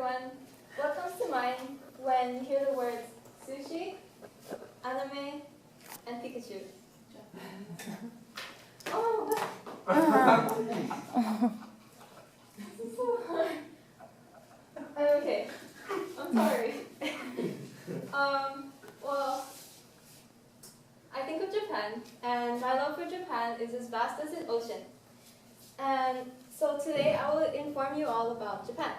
everyone. What comes to mind when you hear the words sushi, anime, and Pikachu? Oh, this is so hard. Okay, I'm sorry. Well, I think of Japan, and my love for Japan is as vast as an ocean. And so today I will inform you all about Japan.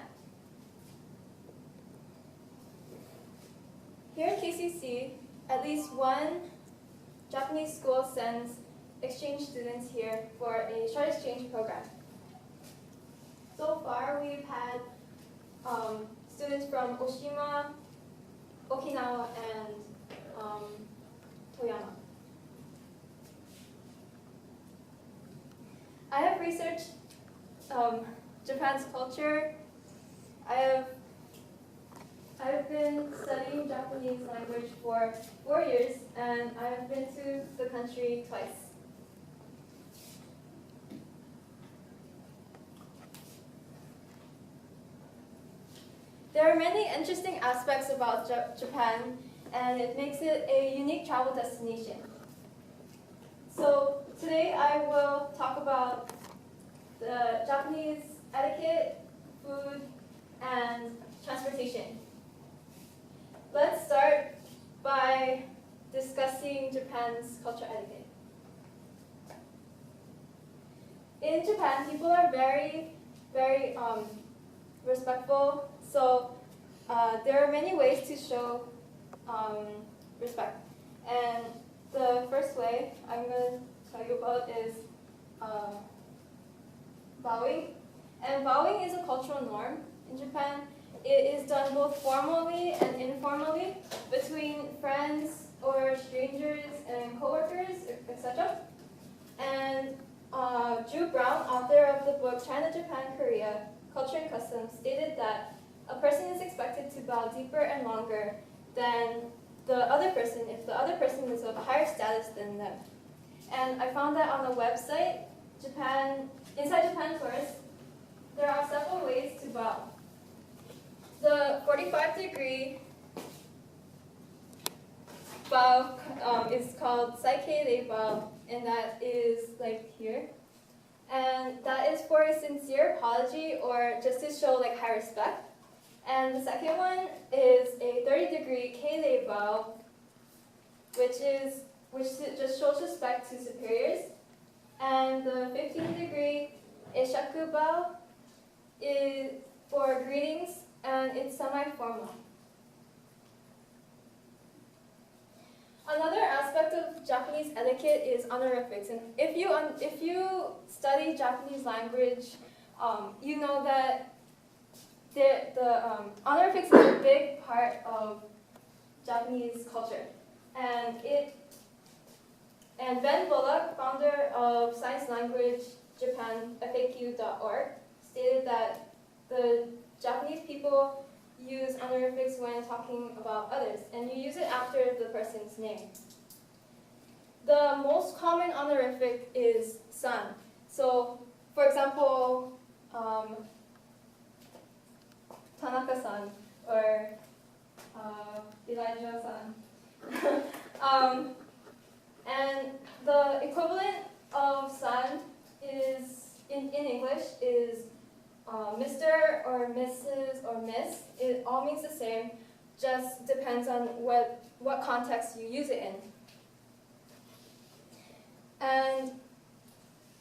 Here at KCC, at least one Japanese school sends exchange students here for a short exchange program. So far, we've had students from Oshima, Okinawa, and Toyama. I have researched Japan's culture. I've been studying Japanese language for 4 years, and I've been to the country twice. There are many interesting aspects about Japan, and it makes it a unique travel destination. So today I will talk about the Japanese etiquette, food, and transportation. Let's start by discussing Japan's culture etiquette. In Japan, people are very respectful. So there are many ways to show respect. And the first way I'm going to tell you about is bowing. And bowing is a cultural norm in Japan. It is done both formally and informally between friends or strangers and coworkers, etc. And Drew Brown, author of the book China, Japan, Korea, Culture and Customs, stated that a person is expected to bow deeper and longer than the other person if the other person is of higher status than them. And I found that on the website, Inside Japan Tourist, there are several ways to bow. The 45-degree bow is called Saikei bow, and that is like here. And that is for a sincere apology or just to show like high respect. And the second one is a 30-degree Kei bow, which just shows respect to superiors. And the 15-degree Eshaku bow is for greetings, and it's semi-formal. Another aspect of Japanese etiquette is honorifics. And if you study Japanese language, you know that the honorifics is a big part of Japanese culture. And Ben Bullock, founder of Science Language Japan FAQ.org, stated that the Japanese people use honorifics when talking about others, and you use it after the person's name. The most common honorific is san. So, for example, Tanaka-san or Elijah-san. And the equivalent of san is in English is Mr. or Mrs. or Miss. It all means the same, just depends on what context you use it in. And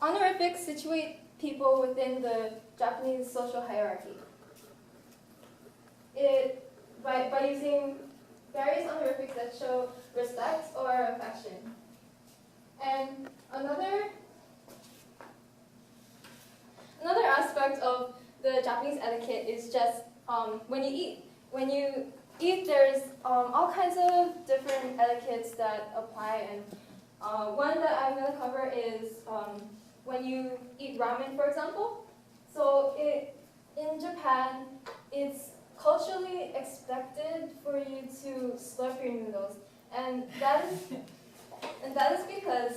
honorifics situate people within the Japanese social hierarchy. By using various honorifics that show respect or affection. And another aspect of the Japanese etiquette is just when you eat. When you eat, there's all kinds of different etiquettes that apply, and one that I'm going to cover is when you eat ramen, for example. So in Japan, it's culturally expected for you to slurp your noodles, and that is because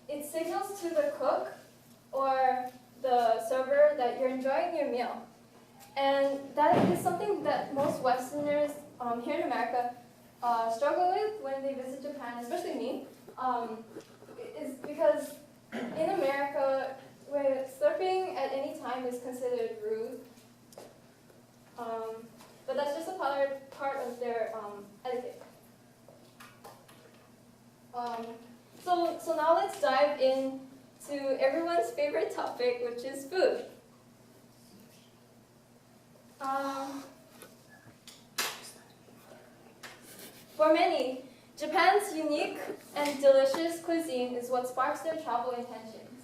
it signals to the cook or the server that you're enjoying your meal. And that is something that most Westerners here in America struggle with when they visit Japan, especially me, is because in America, where slurping at any time is considered rude. But that's just a part of their etiquette. So now let's dive into everyone's favorite topic, which is food. For many, Japan's unique and delicious cuisine is what sparks their travel intentions.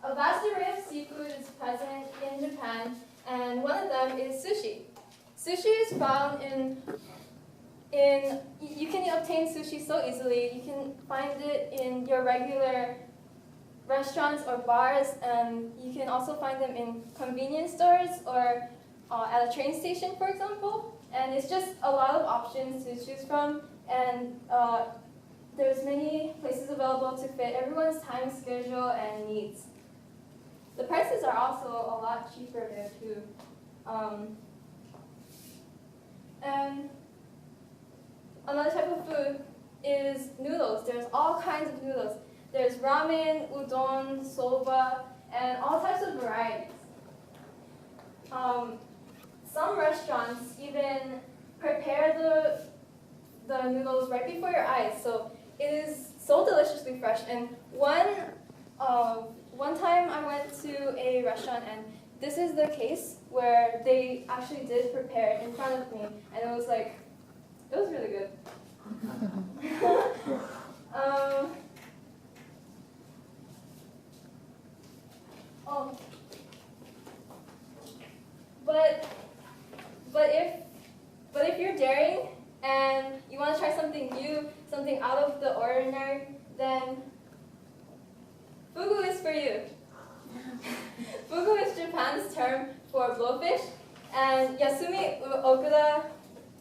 A vast array of seafood is present in Japan, and one of them is sushi. Sushi is found you can obtain sushi so easily. You can find it in your regular restaurants or bars, and you can also find them in convenience stores or at a train station, for example. And it's just a lot of options to choose from, and there's many places available to fit everyone's time schedule and needs. The prices are also a lot cheaper there too. And another type of food is noodles. There's all kinds of noodles. There's ramen, udon, soba, and all types of varieties. Some restaurants even prepare the noodles right before your eyes, so it is so deliciously fresh. And one time I went to a restaurant, and this is the case where they actually did prepare it in front of me, and it was really good. But if you're daring and you want to try something new, something out of the ordinary, then fugu is for you. Fugu is Japan's term for blowfish, and Yasumi Okuda,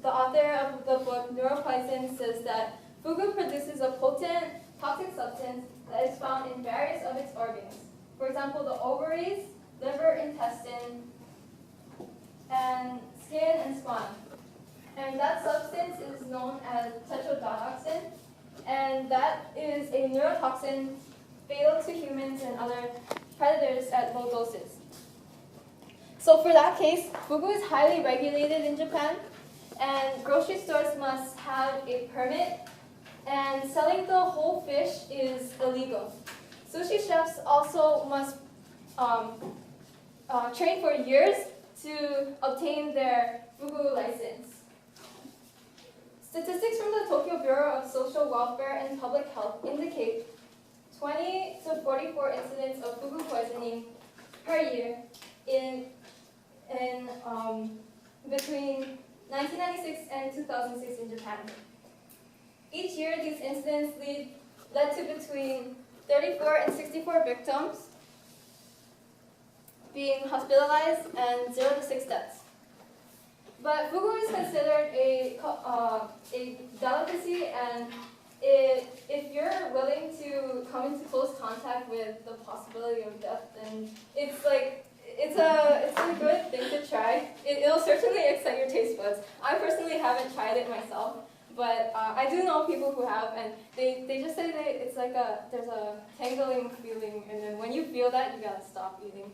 the author of the book Neuropoison, says that fugu produces a potent toxic substance that is found in various of its organs. For example, the ovaries, liver, intestine, and skin and spine. And that substance is known as tetrodotoxin, and that is a neurotoxin fatal to humans and other predators at low doses. So for that case, fugu is highly regulated in Japan, and grocery stores must have a permit, and selling the whole fish is illegal. Sushi chefs also must train for years to obtain their fugu license. Statistics from the Tokyo Bureau of Social Welfare and Public Health indicate 20 to 44 incidents of fugu poisoning per year in between 1996 and 2006 in Japan. Each year, these incidents led to between 34 and 64 victims being hospitalized and 0 to 6 deaths. But fugu is considered a delicacy, and if you're willing to come into close contact with the possibility of death, then it's a good thing to try. It'll certainly excite your taste buds. I personally haven't tried it myself, but I do know people who have, and they just say it's like there's a tingling feeling, and then when you feel that, you gotta stop eating.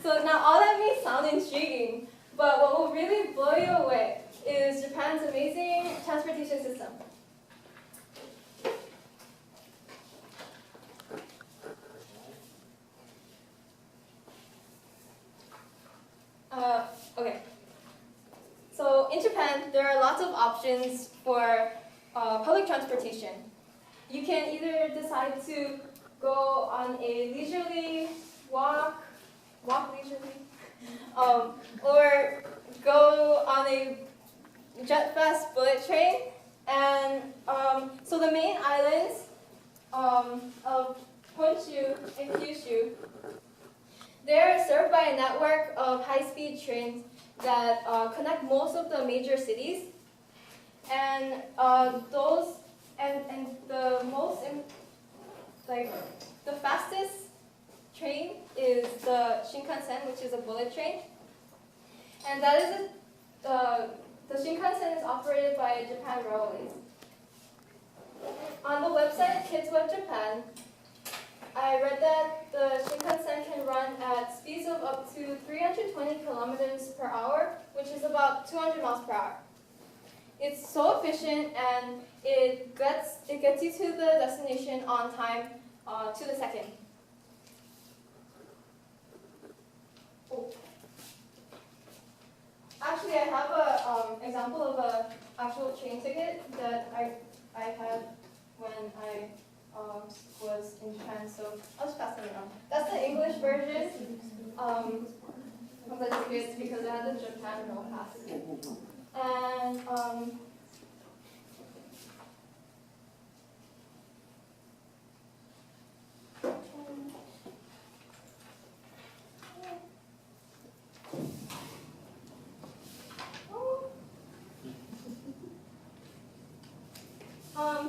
So now all that may sound intriguing, but what will really blow you away is Japan's amazing transportation system. Okay. So in Japan, there are lots of options for public transportation. You can either decide to go on a leisurely walk leisurely, or go on a jet-fast bullet train. And so the main islands of Honshu and Kyushu, they're served by a network of high-speed trains that connect most of the major cities. And the fastest train Shinkansen, which is a bullet train. And that is the Shinkansen is operated by Japan Railways. On the website Kids Web Japan, I read that the Shinkansen can run at speeds of up to 320 kilometers per hour, which is about 200 miles per hour. It's so efficient, and it gets you to the destination on time, to the second. Oh. Actually, I have a example of a actual train ticket that I had when I was in Japan, so I'll just pass it around. That's the English version of the tickets because I had the Japan Rail Pass. And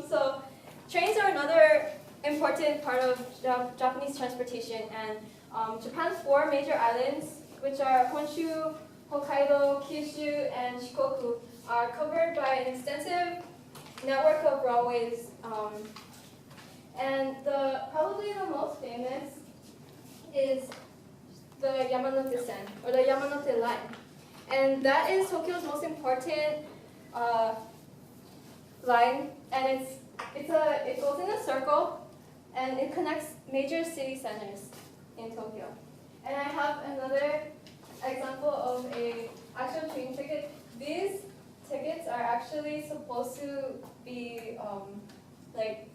so trains are another important part of Japanese transportation, and Japan's 4 major islands, which are Honshu, Hokkaido, Kyushu, and Shikoku, are covered by an extensive network of railways. And probably the most famous is the Yamanote-sen, or the Yamanote Line. And that is Tokyo's most important line, and it goes in a circle, and it connects major city centers in Tokyo. And I have another example of a actual train ticket. These tickets are actually supposed to be like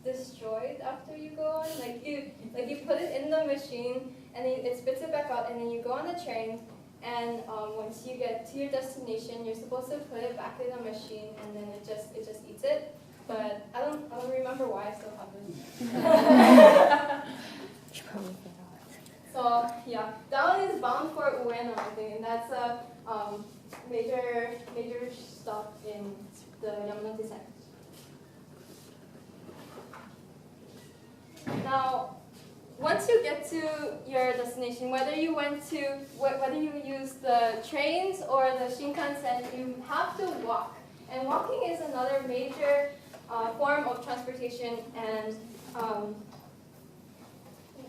destroyed after you go on. Like you put it in the machine, and it spits it back out, and then you go on the train. And once you get to your destination, you're supposed to put it back in the machine, and then it just eats it. But I don't remember why I still have it. So yeah, that one is bound for Ueno, I think, and that's a major stop in the Yamanote-sen. Now, once you get to your destination, whether you use the trains or the Shinkansen, you have to walk. And walking is another major form of transportation. And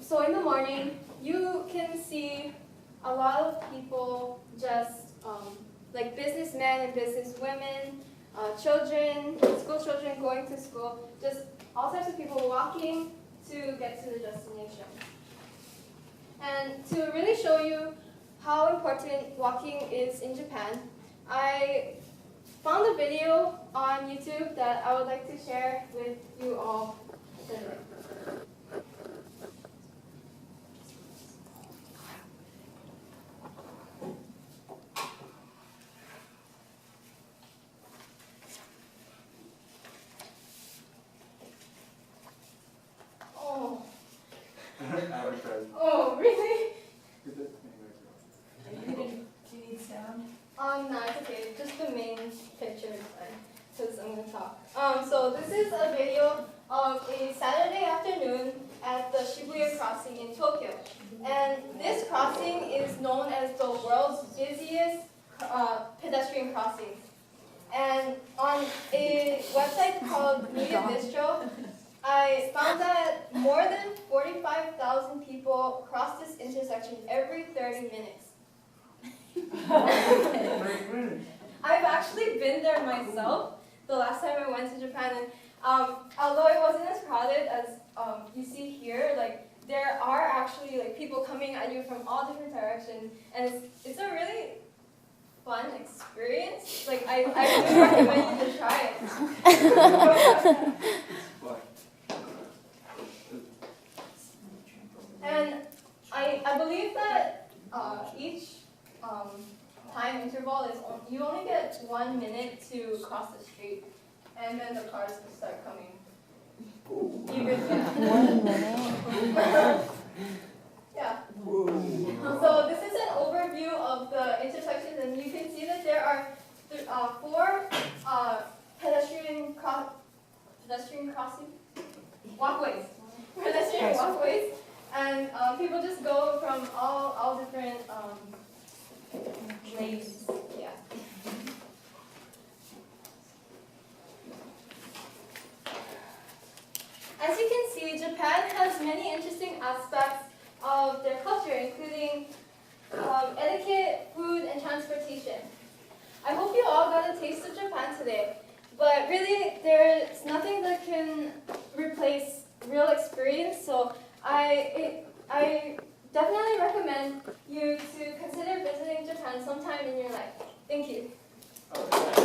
so in the morning, you can see a lot of people just like businessmen and businesswomen, children, school children going to school, just all types of people walking to get to the destination. And to really show you how important walking is in Japan, I found a video on YouTube that I would like to share with you all today. Oh, really? Do you need sound? No, it's okay. Just the main picture is fine, because I'm going to talk. So this is a video of a Saturday afternoon at the Shibuya crossing in Tokyo. And this crossing is known as the world's busiest pedestrian crossing. And on a website called Media Bistro, I found that more than 45,000 people cross this intersection every 30 minutes. I've actually been there myself the last time I went to Japan, and although it wasn't as crowded as you see here, like there are actually like people coming at you from all different directions, and it's a really fun experience. Like I do recommend you to try it. And I believe that each time interval is you only get 1 minute to cross the street, and then the cars will start coming. You could, yeah. 1 minute? Yeah. So this is an overview of the intersections, and you can see that there are 4 pedestrian crossing walkways. Pedestrian walkways. And people just go from all different ways. Yeah. As you can see, Japan has many interesting aspects of their culture, including etiquette, food, and transportation. I hope you all got a taste of Japan today, but really there's nothing that can replace real experience, so I definitely recommend you to consider visiting Japan sometime in your life. Thank you.